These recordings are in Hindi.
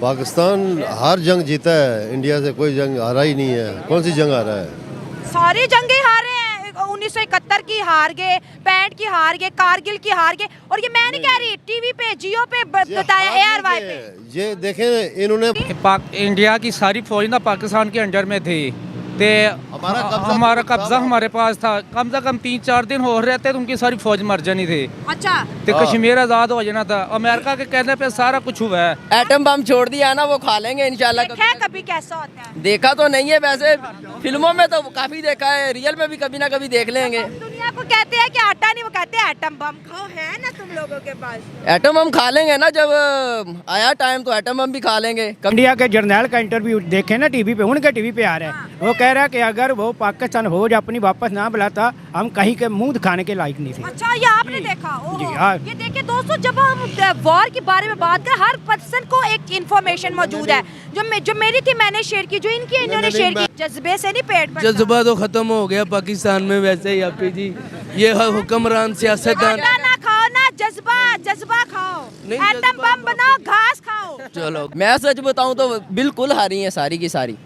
पाकिस्तान हर जंग जीता है, इंडिया से कोई जंग हारा ही नहीं है। कौन सी जंग हारा है? सारी जंगें हारे हैं। 1971 की हार गए, 65 की हार गए, कारगिल की हार गए। और ये मैं नहीं कह रही, टीवी पे जियो पे बताया, ARY पे। ये देखें इन्होंने इंडिया की सारी फौज ना पाकिस्तान के अंडर में थी, ते हमारा कब्जा हमारे पास था। कम से कम 3-4 दिन हो रहे थे तो उनकी सारी फौज मर जानी थी। अच्छा, तो कश्मीर आजाद हो जाना था। अमेरिका के कहने पे सारा कुछ हुआ है। एटम बम छोड़ दिया ना, वो खा लेंगे इंशाल्लाह। देखा है कभी कैसा होता है? देखा तो नहीं है, वैसे फिल्मों में तो काफी देखा है, रियल में भी कभी ना कभी देख लेंगे। दुनिया को कहते हैं कि आटा नहीं, वो कहते हैं एटम बम खाओ। है ना तुम लोगों के पास? एटम बम खा लेंगे ना, जब आया टाइम तो एटम बम भी खा लेंगे। इंडिया के जर्नैल का इंटरव्यू देखे ना टीवी पे, उनके टीवी पे आ रहा है। वो कह रहा है कि अगर वो पाकिस्तान फौज अपनी वापस ना बुलाता, हम कहीं के मुंह दिखाने के लायक नहीं थे। अच्छा, ये आपने देखा? जी, ओहो। हाँ। ये देखिए दोस्तों, जब हम वॉर के बारे में बात करें, हर पर्सन को एक इन्फॉर्मेशन मौजूद है। जो मेरी थी मैंने शेयर की, जो इनकी इन्होंने शेयर की। जज्बे से नहीं पेट भरता। जज्बा तो खत्म हो गया पाकिस्तान में वैसे ही आपी जी। ये हुक्मरान सियासतदान आटा ना खाओ ना, जज्बा खाओ। एटम बम बनाओ, घास खाओ। चलो मैं सच बताऊं तो बिल्कुल हारी है सारी की सारी।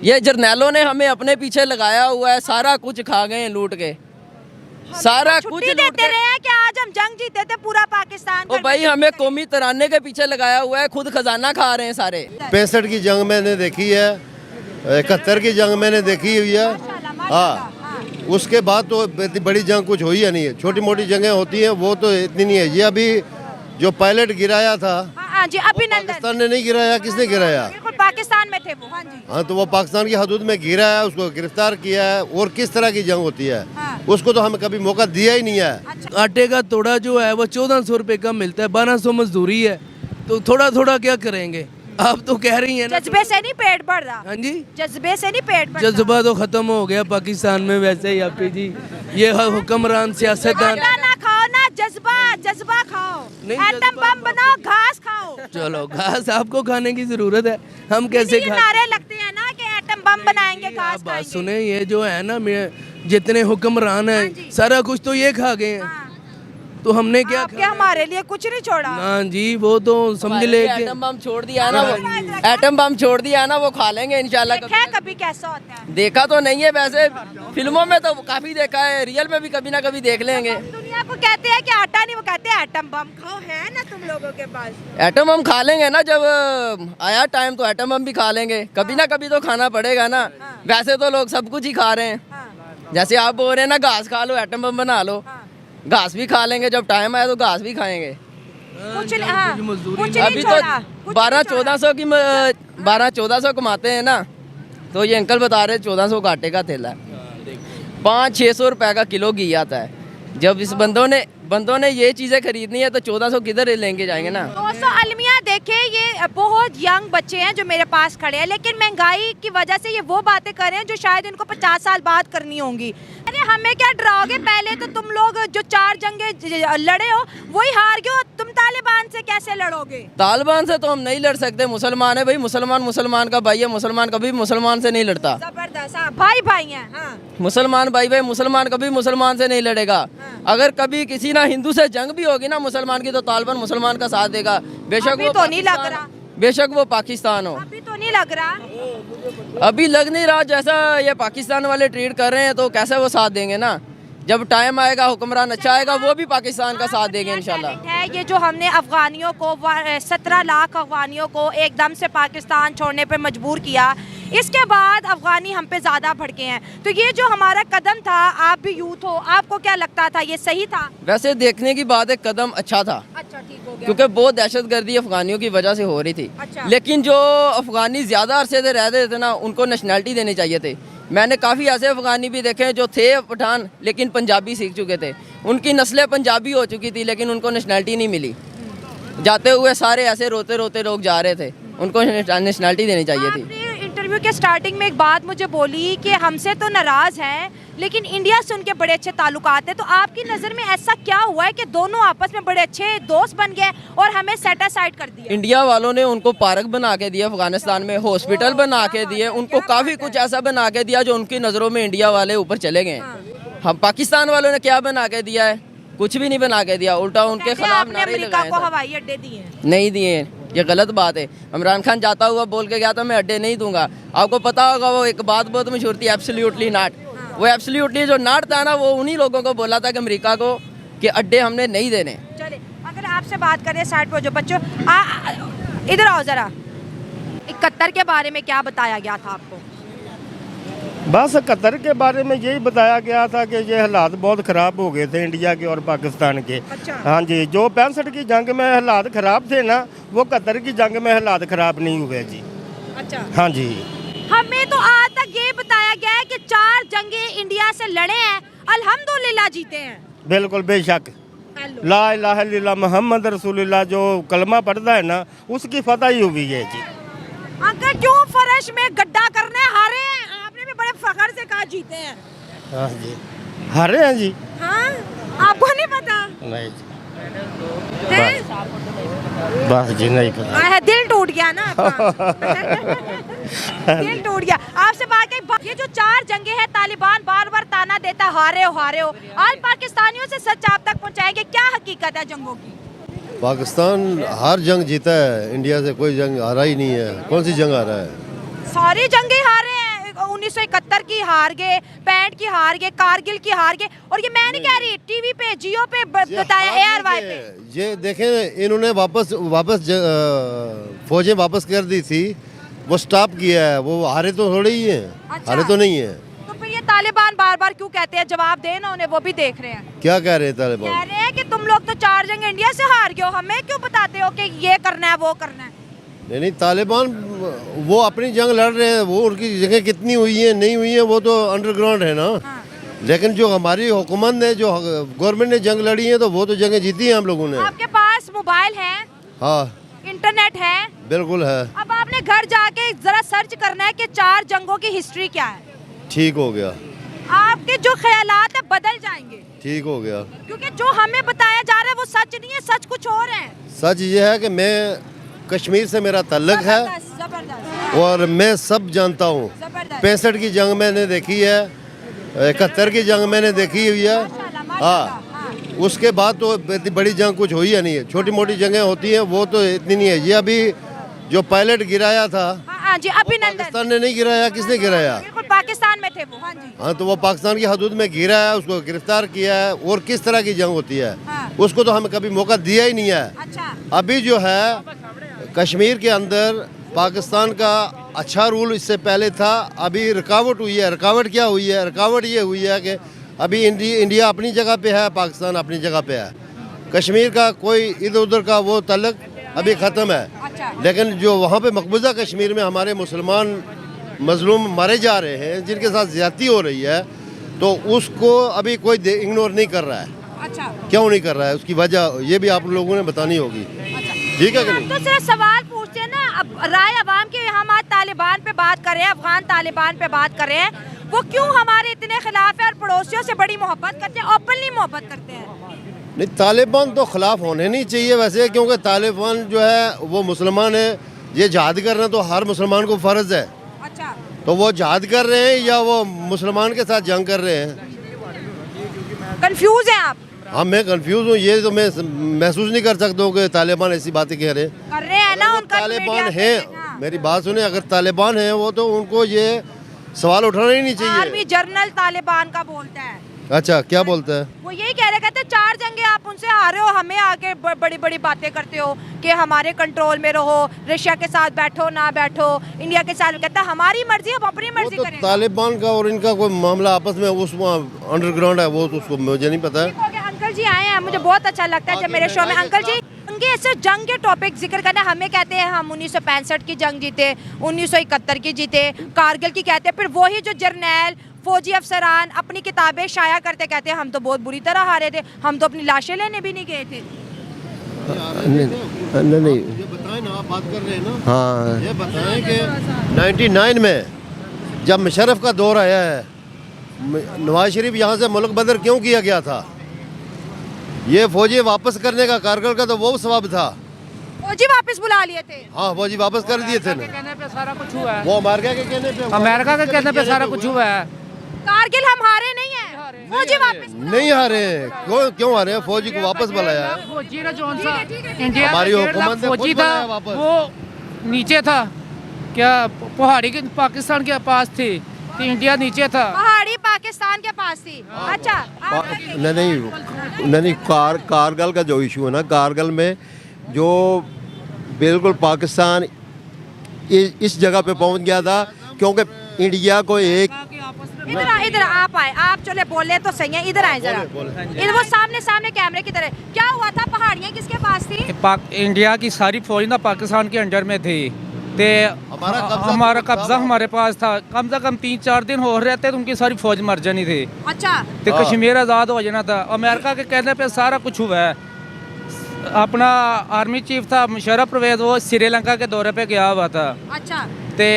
ये जर्नैलों ने हमें अपने पीछे लगाया हुआ है, सारा कुछ खा गए हैं लूट के, सारा कुछ छुट्टी लूट देते के। रहे हैं कि आज हम जंग जीते थे पूरा पाकिस्तान। ओ भाई, हमें कौमी तराने के पीछे लगाया हुआ है, खुद खजाना खा रहे हैं सारे। 65 की जंग मैंने देखी है, 71 की जंग मैंने देखी हुई है। हाँ, उसके बाद तो इतनी बड़ी जंग कुछ हुई है नहीं है। छोटी मोटी जंगें होती हैं, वो तो इतनी नहीं है। ये अभी जो पायलट गिराया था, हाँ जी, अभिनंदन। पाकिस्तान ने नहीं गिराया, किसने गिराया? बिल्कुल पाकिस्तान में थे वो। हाँ जी, हाँ, तो वो पाकिस्तान की हदूद में गिरा है, उसको गिरफ्तार किया है। और किस तरह की जंग होती है, हाँ। उसको तो हमें कभी मौका दिया ही नहीं है। अच्छा। आटे का तोड़ा जो है वो 1400 रुपए का मिलता है, 1200 मजदूरी है, तो थोड़ा थोड़ा क्या करेंगे? आप तो कह रही हैं ना। जज्बे से नहीं पेट भर रहा। हाँ जी, जज्बे से नहीं पेट भर रहा। जज्बा तो खत्म हो गया पाकिस्तान में वैसे ही आपी जी। ये हुक्मरान सियासतदान। आटा ना खाओ ना, जज्बा खाओ। नहीं, एटम बम बनाओ, घास खाओ। चलो घास आपको खाने की जरूरत है, हम कैसे ये खा? नारे लगते हैं ना कि एटम बम बनाएंगे, घास आप बात खाएंगे। सुने, ये जो है ना जितने हुक्मरान हाँ हैं जी। सारा कुछ तो ये खा गए हैं, हाँ। तो हमने क्या आपके हमारे लिए कुछ नहीं छोड़ा। ना जी, वो तो समझ ले कि एटम बम छोड़ दिया है ना, वो एटम बम छोड़ दिया है ना, वो खा लेंगे इंशाल्लाह। देखा है कभी कैसा होता है? देखा तो नहीं है, वैसे फिल्मों में तो काफी देखा है, रियल में भी कभी ना कभी देख लेंगे। दुनिया को कहते हैं कि आटा नहीं, वो कहते हैं एटम बम खाओ। है ना तुम लोगों के पास? एटम बम खा लेंगे ना, जब आया टाइम तो एटम बम भी खा लेंगे। कभी ना कभी तो खाना पड़ेगा ना। वैसे तो लोग सब कुछ ही खा रहे हैं। हाँ। जैसे आप बोल रहे हैं ना, घास खा लो, एटम बम बना लो। घास भी खा लेंगे, जब टाइम आया तो घास भी खाएंगे। कुछ नहीं, हाँ, कुछ नहीं अभी तो छोड़ा, कुछ 12-1400 की 12-1400 कमाते हैं ना, तो ये अंकल बता रहे 1400 का आटे का थैला है, 500-600 रुपए का किलो घी आता है। जब इस बंदों ने ये चीजें खरीदनी है तो 1400 किधर लेंगे जाएंगे ना। दोस्तों, अलमिया देखे, ये बहुत यंग बच्चे हैं जो मेरे पास खड़े हैं, लेकिन महंगाई की वजह से ये वो बातें कर रहे हैं जो शायद इनको 50 साल बाद करनी होंगी। अरे हमें क्या डराओगे? पहले तो तुम लोग जो 4 जंगे लड़े हो वही हार गए हो, तुम तालिबान से कैसे लड़ोगे? तालिबान से तो हम नहीं लड़ सकते, मुसलमान है भाई, मुसलमान का भाई है, मुसलमान कभी मुसलमान से नहीं लड़ता। जबरदस्त, हाँ, भाई हैं। हाँ। मुसलमान भाई मुसलमान कभी मुसलमान से नहीं लड़ेगा। अगर कभी किसी ना हिंदू से जंग भी होगी ना मुसलमान की, तो तालिबान मुसलमान का साथ देगा, बेशक अभी वो तो नहीं लग रहा। बेशक वो पाकिस्तान हो। अभी तो नहीं लग रहा। अभी लग नहीं रहा, जैसा ये पाकिस्तान वाले ट्रीट कर रहे हैं तो कैसे वो साथ देंगे ना। जब टाइम आएगा, हुक्मरान अच्छा आएगा, वो भी पाकिस्तान का साथ देंगे इंशाल्लाह। है ये जो हमने अफगानियों को 17 लाख अफगानियों को एकदम से पाकिस्तान छोड़ने पे मजबूर किया, इसके बाद अफगानी हम पे ज़्यादा भड़के हैं। तो ये जो हमारा कदम था, आप भी यूथ हो, आपको क्या लगता था ये सही था? वैसे देखने की बात है, कदम अच्छा था। अच्छा, ठीक हो गया। क्योंकि बहुत दहशतगर्दी अफगानियों की वजह से हो रही थी। अच्छा। लेकिन जो अफगानी ज़्यादा अरसे से रहते थे ना, उनको नेशनैलिटी देनी चाहिए थे। मैंने काफ़ी ऐसे अफगानी भी देखे हैं जो थे पठान लेकिन पंजाबी सीख चुके थे, उनकी नस्लें पंजाबी हो चुकी थी लेकिन उनको नेशनैलिटी नहीं मिली। जाते हुए सारे ऐसे रोते रोते लोग जा रहे थे, उनको नेशनैलिटी देनी चाहिए थी। आपने इंटरव्यू के स्टार्टिंग में एक बात मुझे बोली कि हमसे तो नाराज़ हैं लेकिन इंडिया से उनके बड़े अच्छे ताल्लुकात हैं, तो आपकी नज़र में ऐसा क्या हुआ है कि दोनों आपस में बड़े अच्छे दोस्त बन गए और हमें सेट असाइड कर दिया? इंडिया वालों ने उनको पार्क बना के दिया, अफगानिस्तान में हॉस्पिटल बना के दिए, उनको काफ़ी कुछ ऐसा बना के दिया जो उनकी नज़रों में इंडिया वाले ऊपर चले गए। हम पाकिस्तान वालों ने क्या बना के दिया है? कुछ भी नहीं बना के दिया, उल्टा उनके खिलाफ नारे लगाए। अमेरिका को हवाई अड्डे दिए? नहीं दिए। ये गलत बात है। इमरान खान जाता हुआ बोल के गया था मैं अड्डे नहीं दूंगा। आपको पता होगा वो एक बात बहुत मशहूर थी, एब्सोल्युटली नॉट। वो एब्सोल्युटली जो नॉट था ना, वो उन्हीं लोगों को बोला था कि अमेरिका को कि अड्डे हमने नहीं देने। चलिए अगर आपसे बात करें साइड पर जो बच्चों इधर आओ ज़रा, 71 के बारे में क्या बताया गया था आपको? बस कतर के बारे में यही बताया गया था कि ये हालात बहुत ख़राब हो गए थे इंडिया के और पाकिस्तान के। अच्छा। हाँ जी, जो 65 की जंग में हालात ख़राब थे ना, वो कतर की जंग में हालात ख़राब नहीं हुए जी। अच्छा। हाँ जी। हमें तो आज तक ये बताया गया है कि 4 जंगें इंडिया से लड़े हैं, अल्हम्दुलिल्लाह जीते हैं। बिल्कुल बेशक। ला इलाहा इल्लल्लाह मोहम्मद रसूलुल्लाह जो कलमा पढ़ता है ना, उसकी फतह ही हुई है जी। अंकल क्यों फर्श में गड्ढा करने हारे हैं? आपने भी बड़े फखर से कहा जीते हैं। हाँ जी, हारे हैं जी। हाँ, आपको नहीं पता? नहीं जी, हैं? बस जी नहीं पता। दिल टूट गया ना आपका। दिल टूट गया। आपसे बात कही, ये जो 4 जंगे हैं तालिबान बार बार ताना देता हारे हो। आज पाकिस्तानियों से सच आप तक पहुंचाएंगे, क्या हकीकत है जंगों की? पाकिस्तान हर जंग जीता है, इंडिया से कोई जंग हारा ही नहीं है। कौन सी जंग हारा है? सारी जंगे हारे हैं। 1971 की हार गए, 65 की हार गए, कारगिल की हार गए। और ये मैं नहीं कह रही, टीवी पे जियो पे बताया, ARY पे। ये देखें, इन्होंने वापस फौजें वापस कर दी थी, वो स्टॉप किया है। वो हारे तो थोड़े ही हैं। अच्छा। हारे तो नहीं है। तो फिर ये तालिबान बार बार क्यों कहते हैं? जवाब देना उन्हें, वो भी देख रहे हैं। क्या कह रहे हैं कह तालिबान? रहे हैं कि तुम लोग तो 4 जंग इंडिया से हार गए हो, हमें क्यों बताते हो कि ये करना है वो करना है? नहीं, तालिबान वो अपनी जंग लड़ रहे हैं। वो उनकी जगह कितनी हुई है नहीं हुई है वो तो अंडरग्राउंड है ना। हाँ। लेकिन जो हमारी हुकूमत ने, जो गवर्नमेंट ने जंग लड़ी है, तो वो तो जंगें जीती हैं हम लोगों ने। आपके पास मोबाइल है, हाँ इंटरनेट है, बिल्कुल है। अब आपने घर जाके जरा सर्च करना है कि 4 जंगों की हिस्ट्री क्या है। ठीक हो गया। आपके जो ख्यालात है बदल जाएंगे, ठीक हो गया। क्योंकि जो हमें बताया जा रहा है वो सच नहीं है, सच कुछ और है। सच ये है कि मैं कश्मीर से मेरा ताल्लुक है जबरदस्त। और मैं सब जानता हूँ। जबरदस्त। 65 की जंग मैंने देखी है, 71 की जंग मैंने देखी हुई है। हाँ, उसके बाद तो इतनी बड़ी जंग कुछ हुई है नहीं है। छोटी मोटी जंगें होती हैं, वो तो इतनी नहीं है। ये अभी जो पायलट गिराया था, हाँ जी, अभिनंदन। पाकिस्तान ने नहीं गिराया, किसने गिराया? बिल्कुल पाकिस्तान में थे वो। हाँ जी। हाँ, तो वो पाकिस्तान की हदूद में गिरा है, उसको गिरफ्तार किया है। और किस तरह की जंग होती है, हाँ। उसको तो हमें कभी मौका दिया ही नहीं है। अच्छा। अभी जो है कश्मीर के अंदर पाकिस्तान का अच्छा रूल इससे पहले था। अभी रुकावट हुई है। रुकावट क्या हुई है? रुकावट ये हुई है कि अभी इंडिया अपनी जगह पे है, पाकिस्तान अपनी जगह पे है। कश्मीर का कोई इधर उधर का वो तल्लक अभी ख़त्म है। अच्छा। लेकिन जो वहाँ पे मकबूजा कश्मीर में हमारे मुसलमान मजलूम मारे जा रहे हैं, जिनके साथ ज़्यादती हो रही है, तो उसको अभी कोई इग्नोर नहीं कर रहा है। अच्छा। क्यों नहीं कर रहा है? उसकी वजह ये भी आप लोगों ने बतानी होगी। ठीक है कि नहीं? तो सिर्फ सवाल पूछते हैं ना, अब राय अवाम की। हम आज तालिबान पे बात कर रहे हैं, अफगान तालिबान पे बात कर रहे हैं। वो क्यों हमारे इतने खिलाफ है और पड़ोसियों से बड़ी मोहब्बत करते हैं, ओपनली मोहब्बत करते हैं? नहीं, तालिबान तो खिलाफ होने नहीं चाहिए वैसे, क्योंकि तालिबान जो है वो मुसलमान है। ये जहाद करना तो हर मुसलमान को फ़र्ज़ है। अच्छा। तो वो जहाद कर रहे हैं या वो मुसलमान के साथ जंग कर रहे हैं? कंफ्यूज हैं आप? हाँ, मैं कंफ्यूज हूँ। ये तो मैं महसूस नहीं कर सकता हूँ कि तालिबान ऐसी बातें कह रहे हैं। कर रहे हैं ना, उनका तालिबान मीडिया है, पे, हाँ। मेरी बात सुने, अगर तालिबान है वो तो उनको ये सवाल उठाना ही नहीं आर्मी चाहिए। जनरल तालिबान का बोलता है। अच्छा, क्या बोलता है? वो यही कह रहे, कहते 4 जंगे आप उनसे हारे हो, हमें आके बड़ी बड़ी बातें करते हो कि हमारे कंट्रोल में रहो, रशिया के साथ बैठो ना बैठो, इंडिया के साथ। कहता हमारी मर्जी, हम अपनी वो मर्जी तो करें। तालिबान का और इनका कोई मामला आपस में उस अंडरग्राउंड है, वो तो उसको मुझे नहीं पता है। अंकल जी आए हैं, मुझे बहुत अच्छा लगता है जब मेरे शो में अंकल जी उनके ऐसे जंग के टॉपिक जिक्र करना। हमें कहते हैं हम 1965 की जंग जीते, 1971 की जीते, कारगिल की कहते हैं। फिर वही जो जर्नैल फौजी अफसरान अपनी किताबें शाया करते, कहते हैं हम तो बहुत बुरी तरह हारे थे, हम तो अपनी लाशें लेने भी नहीं गए थे। नहीं, ये बताएं ना, आप बात कर रहे हैं ना। हाँ, ये बताएं कि 99 में जब मुशर्रफ का दौर आया है, नवाज शरीफ यहाँ से मुल्क बदर क्यों किया गया था? ये फौजी वापस करने का, कारगिल का तो वो सबब था। फौजी वापस बुला लिए थे। हाँ, फौजी वापस कर दिए थे ना। कहने पे सारा कुछ हुआ है। वो अमेरिका के कहने पे, अमेरिका के कहने पे सारा कुछ हुआ है। कारगिल हम हारे नहीं है। फौजी वापस नहीं आ रहे हैं। क्यों आ रहे हैं? फौजी को वापस बुलाया है। फौजी ने जो सा ठीक इंडिया हमारी का 1.5 हुकूमत लाख ने फौजी खुद था बुलाया वापस। वो नीचे था, क्या पहाड़ी के पाकिस्तान के पास थी, तो इंडिया नीचे था। पहाड़ी पाकिस्तान के पास थी। अच्छा आप नहीं कारगिल का जो इशू है ना, कारगिल में जो बिल्कुल पाकिस्तान इस जगह पे पहुंच गया था क्योंकि इंडिया को एक इधर आप आए, आप चले बोले तो सही है, इधर आए जरा, इधर वो सामने कैमरे की तरह। क्या हुआ था? पहाड़ियाँ किसके पास थी? इंडिया की सारी फौज ना पाकिस्तान के अंडर में थी, ते हमारा कब्जा हमारे पास था। कम से कम 3-4 दिन हो रहे थे तो उनकी सारी फौज मर जानी थी। अच्छा तो कश्मीर आज़ाद हो जाना था। अमेरिका के कहने पे सारा कुछ हुआ है। अपना आर्मी चीफ था मुशर्रफ परवेज, वो श्रीलंका के दौरे पे गया हुआ था, अच्छा ते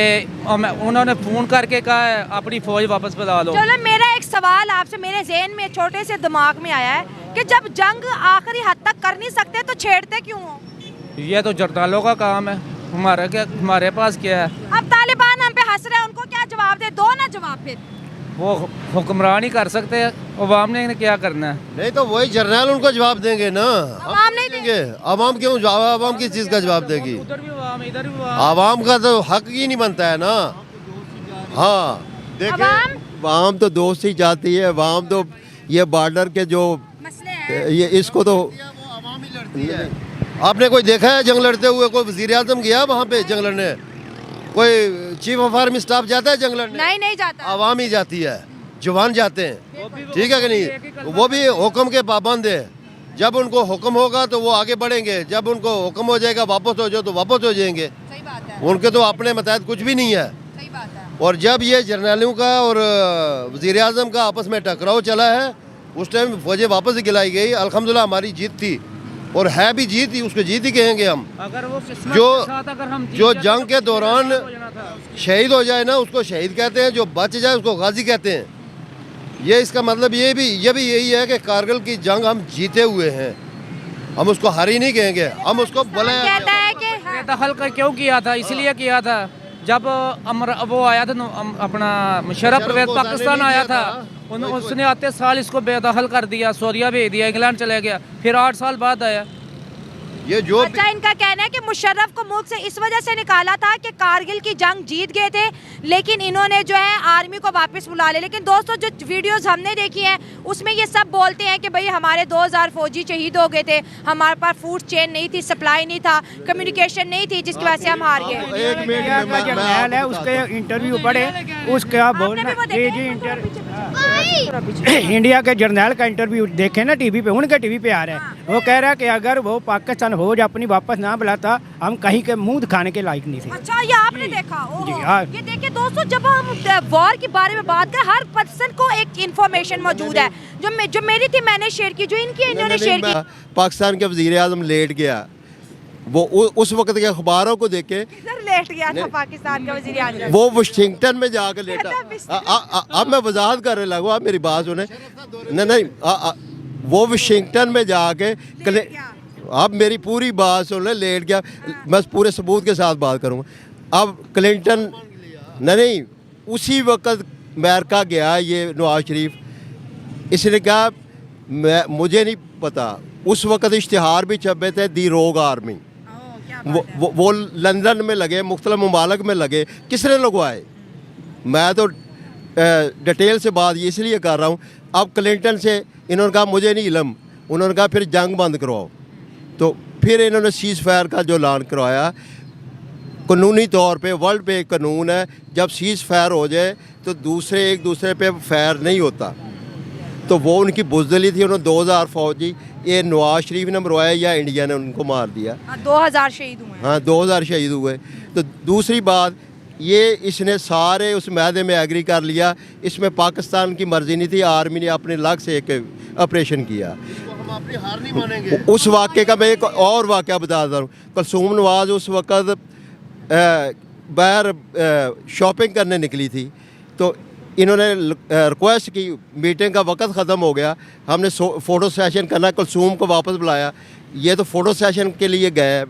उन्होंने फ़ोन करके कहा है अपनी फौज वापस बुला लो। चलो मेरा एक सवाल आपसे मेरे जहन में छोटे से दिमाग में आया है कि जब जंग आखिरी हद तक कर नहीं सकते तो छेड़ते क्यों हो? ये तो जरदालों का काम है, हमारा क्या, हमारे पास क्या है? अब तालिबान हम पे हंस रहे हैं, उनको क्या जवाब दे? दो ना जवाब फिर। वो हुक्मरान ही कर सकते हैं, अवाम ने क्या करना है? नहीं तो वही जर्नल उनको जवाब देंगे ना। अवाम नहीं देंगे। अवाम क्यों जवाब? अवाम किस चीज़ का जवाब देगी? उधर भी अवाम, इधर भी अवाम। आवाम का तो हक ही नहीं बनता है ना। हाँ देखिए, आवाम तो दोस्त ही चाहती है। आवाम तो ये बॉर्डर के जो मसले हैं। ये इसको तो आपने कोई देखा है जंग लड़ते हुए? कोई वज़ीर आज़म गया वहाँ पे जंग लड़ने? कोई चीफ ऑफ आर्मी स्टाफ जाता है जंग लड़ने? नहीं जाता। आवाम ही जाती है, जवान जाते हैं, ठीक है कि नहीं? वो भी हुक्म के पाबंद है। जब उनको हुक्म होगा तो वो आगे बढ़ेंगे, जब उनको हुक्म हो जाएगा वापस हो जाओ तो वापस हो जाएंगे। सही बात है, उनके तो अपने मतहत कुछ भी नहीं है। सही बात है। और जब ये जर्नलों का और वज़ीर आज़म का आपस में टकराव चला है, उस टाइम फौजें वापस ही गिलाई गई। अल्हम्दुलिल्लाह हमारी जीत थी, और है भी जीत ही, उसको जीत ही कहेंगे हम। अगर वो किस्मत जो के साथ अगर हम जीत जो जाते जंग तो के दौरान हो जाना था। शहीद हो जाए ना, उसको शहीद कहते हैं। जो बच जाए उसको गाजी कहते हैं। ये इसका मतलब ये भी यही है कि कारगिल की जंग हम जीते हुए हैं। हम उसको हारी नहीं कहेंगे, हम उसको बुलाया। कहता है कि बेदखल कर क्यों किया था? इसलिए किया था जब वो आया था अपना मुशर्रफ परवेज पाकिस्तान आया था, उसने आते साल इसको बेदखल कर दिया, सऊदीया भेज दिया, इंग्लैंड चले गया, फिर 8 साल बाद आया। ये जो अच्छा, इनका कहना है कि मुशर्रफ को मुल्क से इस वजह से निकाला था कि कारगिल की जंग जीत गए थे, लेकिन इन्होंने जो है आर्मी को वापस बुला लिया। लेकिन दोस्तों, जो वीडियोस हमने देखी हैं उसमें ये सब बोलते हैं कि भाई हमारे 2000 फौजी शहीद हो गए थे, हमारे पास फूड चेन नहीं थी, सप्लाई नहीं था, कम्युनिकेशन नहीं थी, जिसकी वजह से हम हार गए। एक इंडिया का मिनट जर्नल है, उसके इंटरव्यू पढ़े, उसका बोलना आपने भी वो जी देखे? इंडिया के जर्नल का इंटरव्यू देखे ना टीवी पे, उनके टीवी पे आ रहा है। वो कह रहा है कि अगर वो पाकिस्तान फौज अपनी वापस ना बुलाता, हम कहीं के मुंह दिखाने के लायक नहीं थे। अच्छा, ये आपने देखा? ओहो। जी, हाँ। ये देखिए दोस्तों, जब हम वॉर के बारे में बात करें, हर पर्सन को एक इन्फॉर्मेशन मौजूद है। जो मेरी थी मैंने शेयर की, जो इनकी इन्होंने शेयर की। पाकिस्तान के वज़ीर आज़म लेट गया, वो उस वक्त के अखबारों को देखे, किधर लेट गया था पाकिस्तान का वज़ीर आज़म? वो वाशिंगटन में जाकर लेटा। अब मैं वजाहत करने लगूँ, आप मेरी बात सुने। नहीं, वो वाशिंगटन में जाके अब मेरी पूरी बात सुन ले, लेट गया। मैं पूरे सबूत के साथ बात करूँगा। अब क्लिंटन नहीं, उसी वक्त अमेरिका गया ये नवाज शरीफ, इसने कहा मुझे नहीं पता, उस वक्त इश्तिहार भी छपे थे दी रोग आर्मी। वो लंदन में लगे, मुख्तलिफ ममालिक में लगे। किसने लगवाए? मैं तो डिटेल से बात इसलिए कर रहा हूँ। अब क्लिंटन से इन्होंने कहा मुझे नहीं इलम, उन्होंने कहा फिर जंग बंद करवाओ, तो फिर इन्होंने सीज़ फायर का जो ऐलान करवाया। कानूनी तौर पे वर्ल्ड पे एक कानून है, जब सीज़ फायर हो जाए तो एक दूसरे पे फायर नहीं होता। तो वो उनकी बुज़दिली थी। उन्होंने 2000 फौजी, ये नवाज शरीफ ने मरवाया या इंडिया ने उनको मार दिया? 2000 शहीद हुए। हाँ, 2000 शहीद हुए। तो दूसरी बात ये, इसने सारे उस मैदे में एग्री कर लिया। इसमें पाकिस्तान की मर्जी नहीं थी, आर्मी ने अपने लग से एक ऑपरेशन किया। हम अपनी हार नहीं मानेंगे। उस वाक़े का मैं एक और वाक़या बताता हूँ। कुलसूम नवाज उस वक़्त बाहर शॉपिंग करने निकली थी, तो इन्होंने रिक्वेस्ट की, मीटिंग का वक्त ख़त्म हो गया, हमने फ़ोटो सेशन करना, कुलसूम को वापस बुलाया। ये तो फ़ोटो सेशन के लिए गया है,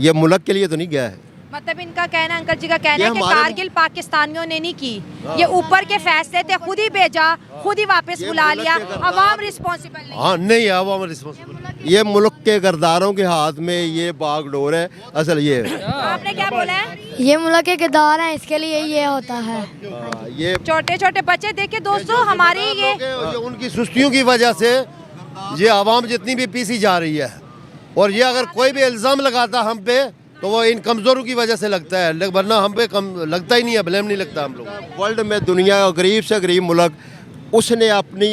ये मुल्क के लिए तो नहीं गया है। मतलब इनका कहना, अंकल जी का कहना ये है कि हमारे- कारगिल पाकिस्तानियों ने नहीं की, ये ऊपर के फैसले थे, खुद ही भेजा, खुद ही वापस बुला मुल्क लिया, के गद्दार- अवाम रिस्पॉन्सिबल नहीं। हाँ नहीं है अवाम रिस्पॉन्सिबल, ये मुल्क के गरदारों के हाथ में ये बागडोर है, असल ये है। आपने क्या बोला है? ये मुल्क के किरदार हैं, इसके लिए ये होता है। ये छोटे छोटे बच्चे देखिए दोस्तों, हमारे ये ये उनकी सुस्तियों की वजह से ये आवाम जितनी भी पीसी जा रही है, और ये अगर कोई भी इल्ज़ाम लगाता हम पे तो वो इन कमज़ोरों की वजह से लगता है, वरना हम पे कम लगता ही नहीं है, ब्लेम नहीं लगता हम लोग। वर्ल्ड में दुनिया का गरीब से गरीब मुल्क, उसने अपनी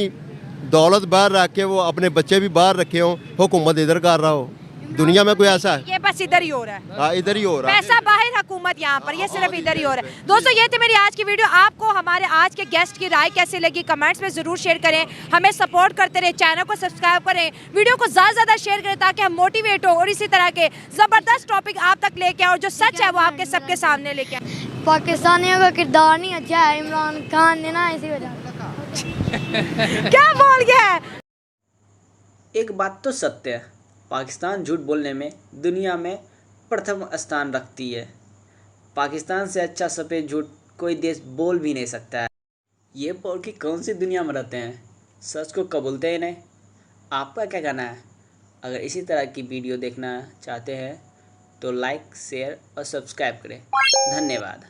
दौलत बाहर रख के वो अपने बच्चे भी बाहर रखे हों, हुकूमत इधर कर रहा हो। दुनिया में कोई ऐसा है? ये बस इधर ही हो रहा है, हाँ इधर ही हो रहा है। पैसा बाहर, हुकूमत यहाँ पर, ये सिर्फ इधर ही हो रहा है। दोस्तों ये थी मेरी आज की वीडियो। आपको हमारे आज के गेस्ट की राय कैसी लगी कमेंट्स में ज़रूर शेयर करें, हमें सपोर्ट करते रहे, चैनल को सब्सक्राइब करें, वीडियो को ज़्यादा से ज़्यादा शेयर करें ताकि हम मोटिवेट हो और इसी तरह के ज़बरदस्त टॉपिक आप तक लेके आए और जो सच है वो आपके सबके सामने लेके आए। पाकिस्तानियों का किरदार नहीं अच्छा है, इमरान खान ने ना इसी वजह क्या बोल गया है? एक बात तो सत्य है, पाकिस्तान झूठ बोलने में दुनिया में प्रथम स्थान रखती है। पाकिस्तान से अच्छा सफ़ेद झूठ कोई देश बोल भी नहीं सकता है। ये बोल की कौन सी दुनिया में रहते हैं, सच को कबूलते ही नहीं। आपका क्या कहना है? अगर इसी तरह की वीडियो देखना चाहते हैं तो लाइक, शेयर और सब्सक्राइब करें। धन्यवाद।